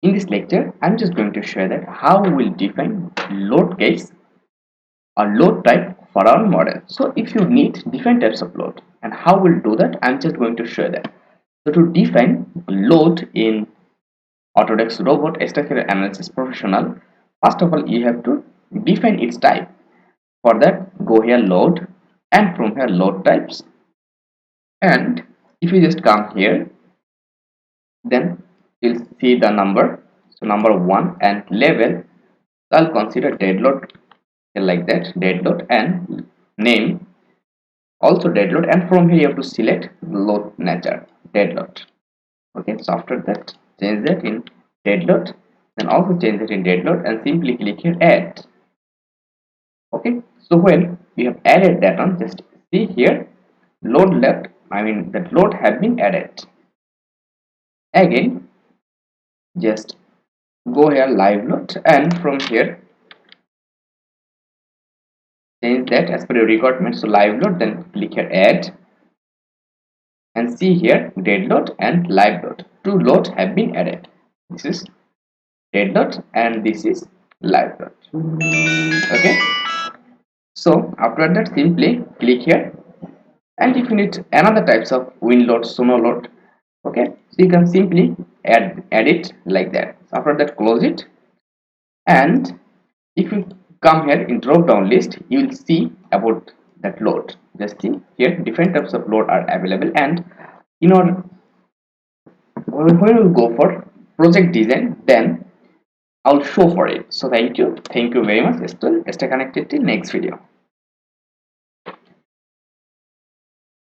In this lecture, I'm just going to share that how we will define load case or load type for our model. So if you need different types of load and how we'll do that, I'm just going to share that. So to define load in Autodesk Robot Structural Analysis Professional, first of all you have to define its type. For that, go here load, and from here load types, and if you just come here, then you'll see the number. So number 1 and level. So I'll consider dead load like that, dead load, and name also dead load, and from here you have to select load nature, dead load. Okay, so after that change that in dead load, then also change it in dead load, and simply click here add. Okay, so when we have added that one, just see here load left, I mean that load have been added. Again just go here live load, and from here change that as per your requirement. So live load, then click here add, and see here dead load and live load, two loads have been added. This is dead load and this is live load. Okay, so after that simply click here, and if you need another types of wind load, snow load, okay, so you can simply add it like that. So after that close it, and if you come here in drop down list, you will see about that load. Just see here different types of load are available, and in order when we will go for project design, then I'll show for it. So thank you very much. Stay connected till next video.